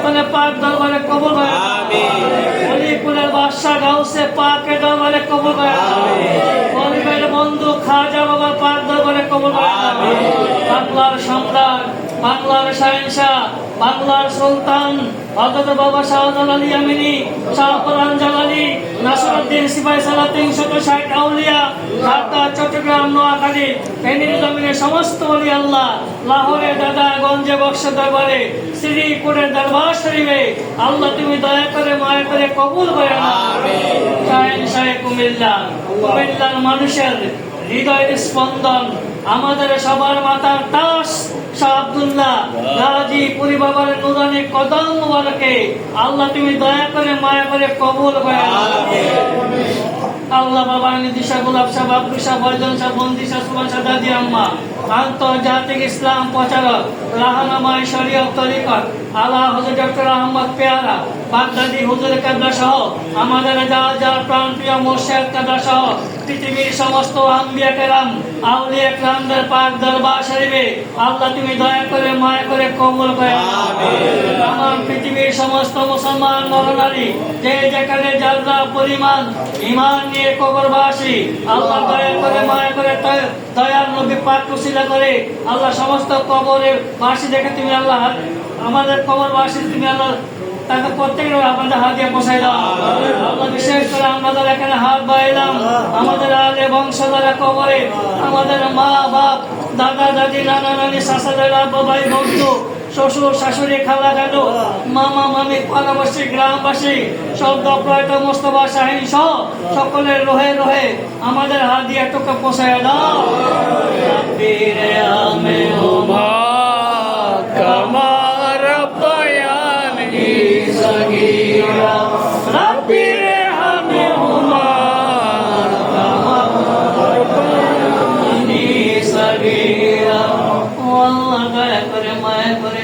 সকলে পাক দরবারে কবুল করে আমিন। অলিপুরের বাদশা গাউসে পাকের দরবারে কবুল করে আমিন। গরিবের বন্ধু খাজা বাবার পাক দরবারে কবুল করে আমিন। বাংলার সম্রাট, বাংলার শাহেনশাহ, বাংলার সুলতান হযরত বাবা শাহজালাল আলী আমিনী, শাহপরান জালালী, নাসিরউদ্দিন সিপাহী সালাহ ৩৬০ আউলিয়া, ঢাকা, চট্টগ্রাম, নোয়াখালী, ফেনীর জমিনের সমস্ত ওলি আল্লাহ, লাহোরে, দাদাগঞ্জে, বক্স দরবারে, শ্রীপুরের দরবার শরীফে আল্লাহ তুমি দয়া করে মায়া করে কবুল করে আমিন। শাহেনশাহ কুমিল্লা, কুমিল্লার মানুষের হৃদয়ের স্পন্দন, আমাদের সবার মাতার তাস শাহ আব্দুল্লাহ গাজী পুরি বাবার নুরানি কদম মুবারকে আল্লাহ তুমি দয়া করে মায়া করে কবুল করে আমিন। আল্লাহ বাবা নিদিশা গোলাপ সাহেব, আব্দুল সাহেব, বৈজন সাহেব, বন্দি সাহেব, সুমান সাহেব, দাদি আম্মা, আন্তর্জাতিক ইসলাম প্রচারক, রাহানামাই শরীয়ত তরিকত আলা হযরত ডক্টর আহমদ পেয়ারা বাগদাদি হুজুর কাদা সহ আমাদের যার প্রাণপ্রিয় মুর্শিদ কাদা সহ পৃথিবীর সমস্ত আম্বিয়া কেরাম আউলিয়া কেরামদের পাক দরবার শরীফে আল্লাহ তুমি দয়া করে মায়া করে কবুল করে আমিন। আমার পৃথিবীর সমস্ত মুসলমান নরনারী যে যেখানে যারা পরিমাণ ঈমান নিয়ে কবরবাসী আল্লাহ দয়া করে মায়া করে দয়ার নবী পাক উসিলা করে আল্লাহ সমস্ত কবরের বাসী দেখে তুমি আল্লাহ আমাদের কবরবাসী তুমি আল্লাহ তাকে প্রত্যেকের আপনাদের হাত দিয়ে পৌঁছাই দাও আল্লাহ। বিশেষ করে আমাদের এখানে হাত বাড়াইলাম আমাদের আলে বংশধরা কবরে আমাদের মা বাপ, দাদা দাদি, নানা নানি, চাচা চাচা, বাবাই, বন্ধু, শ্বশুর শাশুড়ি, খালা খালু, মামা মামি, পাড়াবাসী, গ্রামবাসী, শব্দ প্রয়ত মোস্তফা শাহিন সহ সকলের রোহে রোহে আমাদের হাত দিয়ে একটু পৌঁছায় দাও। রব্বিরে আমে হুমা কামা রব্বায়ানি সগীরা, রব্বিরে আমে হুমা কামা রব্বায়ানি সগীরা। আল্লাহ দয়া করে মায়া করে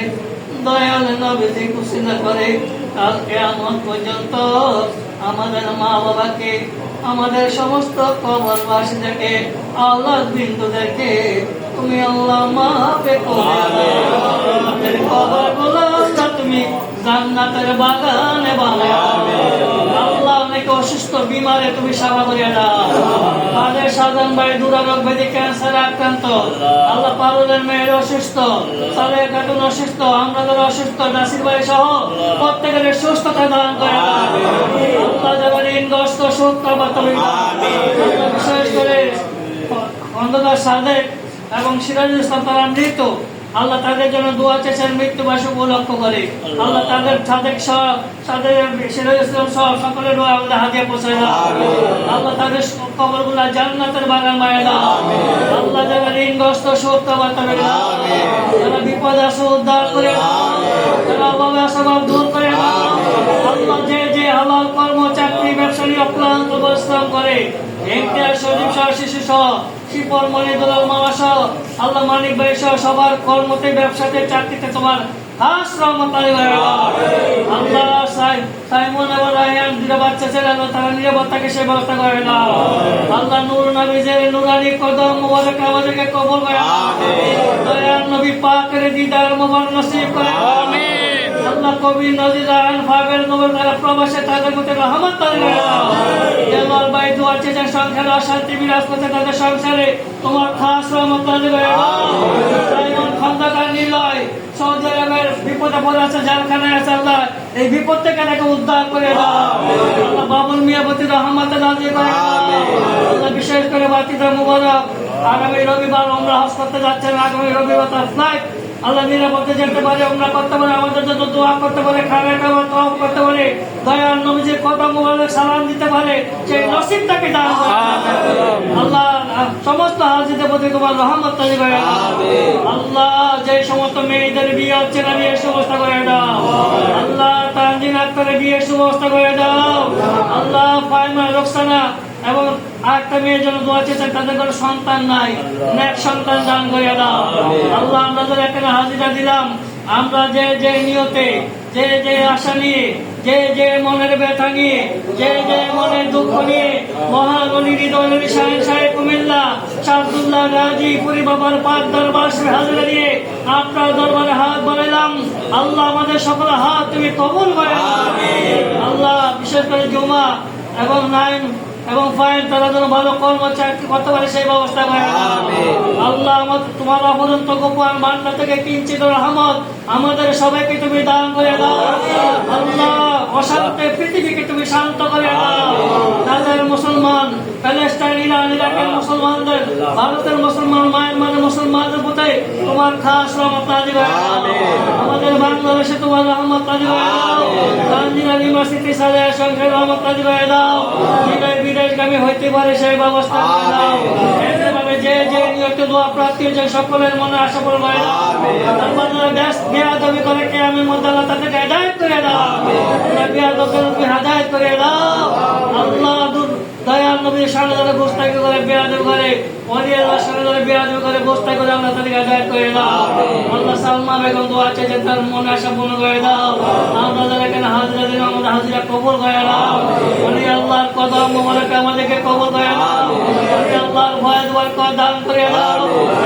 দয়াল নবীজি কুশিলা করে কাল কিয়ামত পর্যন্ত আমাদের মা বাবাকে আমাদের সমস্ত কবরবাসীদেরকে আল্লাহ বিন্দুদেরকে তুমি আল্লাহ মাফে করে আমাদের কবরগুলো তুমি জান্নাতের বাগানে বানাও আল্লাহ। অনেকে অসুস্থ বিমারে তুমি সেবা করিয়া দাও। তাদের সাজান ভাই দুরারোগ ব্যাধি ক্যান্সার আক্রান্ত আল্লাহ, পারুলের মেয়ের অসুস্থ, সালেহ খাতুন অসুস্থ, আমাদের অসুস্থ, নাসির ভাই সহ প্রত্যেকের সুস্থতা দান করে আল্লাহ। যারা ঋণগ্রস্ত সুখ করবা তুমি বিশেষ করে অন্ধকার সাদেক এবং সিরাজুল ইসলাম তারা মৃত আল্লাহ, তাদের জন্য দোয়া চেয়েছেন মৃত্যুবাসী উপলক্ষ করে আল্লাহ। তাদের সাদেক সহ সিরাজুল ইসলাম সহ সকলের দোয়া আল্লাহ হাদিয়া পৌঁছায় দাও আল্লাহ। তাদের কবরগুলা জান্নাতের বাগান বানায় দাও আল্লাহ। যারা ঋণগ্রস্ত সুখ করবা তুমি যারা বিপদ আছে উদ্ধার করে দাও, যারা অভাবে আছে অভাব দূর করে দাও আল্লাহ। যে যে হালাল কর্ম চাকরি ব্যবসা নিয়ে অক্লান্ত পরিশ্রম করে ইমতিয়াজ সজীব সহ শিশু সহ শিপর মনি দুলাল মামা সহ আল্লাহ মানিক ভাই সহ সবার কর্মতে ব্যবসাতে চাকরিতে তোমার খাস রহমত আল্লাহ। সাইমন এবং রায়হান দুটো বাচ্চা ছেলে তারা নিরাপত্তাকে সে ব্যবস্থা করে দাও আল্লাহ। নূর নবীজের নুরানি কদম মুবারক আমাদেরকে কবুল করে দয়ার নবী পাকের দিদার মুবারক নসিব করে আমিন আল্লাহ। কবি নজির রায়হান ফাবেল নবর তারা প্রবাসে তাদের প্রতি রহমত করে দাও দেওয়াল ভাই দোয়া চেয়েছেন সংসারে অশান্তি বিরাজ করতে তাদের সংসারে তোমার খাস রহমত করে দাও। সাইমন খন্দকার নিলয় সৌদি আরবের বিপদে পড়ে আছে, জেলখানায় আছে আল্লাহ, এই বিপদ থেকে তাকে উদ্ধার করে দাও আল্লাহ। বাবুল মিয়াবতী রহমতে নাজিল করে আল্লাহ। বিশেষ করে বাতিদা মুবারক আগামী রবিবার উমরা হজ করতে যাচ্ছেন, আগামী রবিবার তার ফ্লাইট আল্লাহ নিরাপদে যেতে পারে, উমরা করতে পারে, আমাদের জন্য দোয়া করতে পারে, খাবার খাবার তওয়াফ করতে পারে, দয়ার নবীজির কদম মুবারক সালাম দিতে পারে, সেই নসিব তাকে দান করে আল্লাহ। সমস্ত হাজিদের প্রতি তোমার রহমত নাজিল করে আল্লাহ। যে সমস্ত মেয়েদের বিয়ে হচ্ছে না বিয়ের সুব্যবস্থা করে দাও আল্লাহ। তানজিন আক্তারের বিয়ের সুব্যবস্থা করে দাও আল্লাহ। ফাইমা রোকসানা এবং আরেকটা মেয়ের জন্য দোয়া চেয়েছেন, তাদের কোনো সন্তান নাই, নেক সন্তান দান করে দাও আল্লাহ। আমরা যারা এখানে হাজিরা দিলাম আমরা যে যে নিয়তে যে যে আশা নিয়ে, যে যে মনের ব্যথা নিয়ে, যে যে মনের দুঃখ নিয়ে মহাগণী হৃদয় শাহেন সাহেব কুমিল্লা শামসুল্লাহ গাজী পুরি বাবার পাক দরবার হাজিরা দিয়ে আপনার দরবারে হাত বাড়াইলাম। আল্লাহ আমাদের সকল হাত তুমি কবুল করে নাও। আল্লাহ বিশেষ করে জমা এবং নাইম এবং ফাইন তারা যেন ভালো কর্মচারী করতে পারে সেই ব্যবস্থা করে দাও। আল্লাহ আমাদের তোমার অপরন্ত গোপন বান্না থেকে কিঞ্চিত রহমত আমাদের সবাইকে তুমি দান করে দাও। আল্লাহ অশান্তি পৃথিবীকে তুমি শান্ত করে দাও। তাদের মুসলমান প্যালেস্টাইন ইরান ইরাকের মুসলমানদের, ভারতের মুসলমান, মায়ানমারের মুসলমানদের প্রতি তোমার খাস রহমত নাজিল হয়ে দাও। আমাদের বাংলাদেশে তোমার রহমত নাজিল হয়ে দাও। গান্ধীরা ইউনিভার্সিটি সালে সংখ্যায় রহমত নাজিল হয়ে দাও। বিদেশগামী হইতে পারে সেই ব্যবস্থা করে দাও। এভাবে যে যে নিয়ত দোয়া প্রার্থী যে সকলের মনে আশা করে দাও। বেয়াদবি করে কে আমি মধ্যে আল্লাহ তাদেরকে হেদায়েত করে দাও। বেয়াদবদের উপর হেদায়েত করে দাও। আল্লাহ দয়াল নবীর সামনে ধরে গোস্তাকি করে বেয়াদব করে, ওলিয়াল্লাহর সামনে ধরে বেয়াদব করে গোস্তাকি করে আল্লাহ তাদেরকে হেদায়েত করে দাও। আল্লাহ সালমা বেগম দোয়া আছে যে তার মনে আশা পূর্ণ করে দাও। আমরা যারা এখানে হাজিরা দিন আমাদের হাজিরা কবুল করে দাও। ওলিয়াল্লাহর কদম মোবারক আমাদেরকে কবুল করে দাও। ওলিয়াল্লাহর ভয় দোয়া দান করে দাও।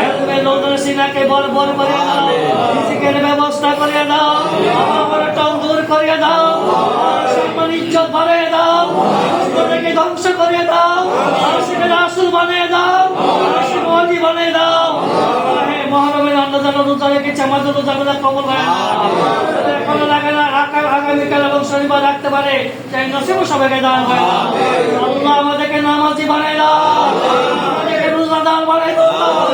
এলমে লোদর সিনাকে বড় বড় করে দাও। রিজিকের ব্যবস্থা করে দাও। অভাবটাও দূর করে দাও। সম্মান ইজ্জত বাড়িয়ে দাও। দুষ্টদেরকে ধ্বংস করে দাও। আশিকের রাসূল বানিয়ে দাও। আশিক ওলি বানিয়ে দাও। হে মুহররমের আল্লাহ যেন রোজা রেখেছে আমাদের রোজাগুলো কবুল করে দাও। এখনো লাগে না আগামীকাল এবং শনিবার রাখতে পারে সেই নসিব সবাইকে দান করে দাও। আল্লাহ আমাদেরকে নামাজি বানিয়ে দাও। আমাদেরকে রোজাদার বানিয়ে দাও।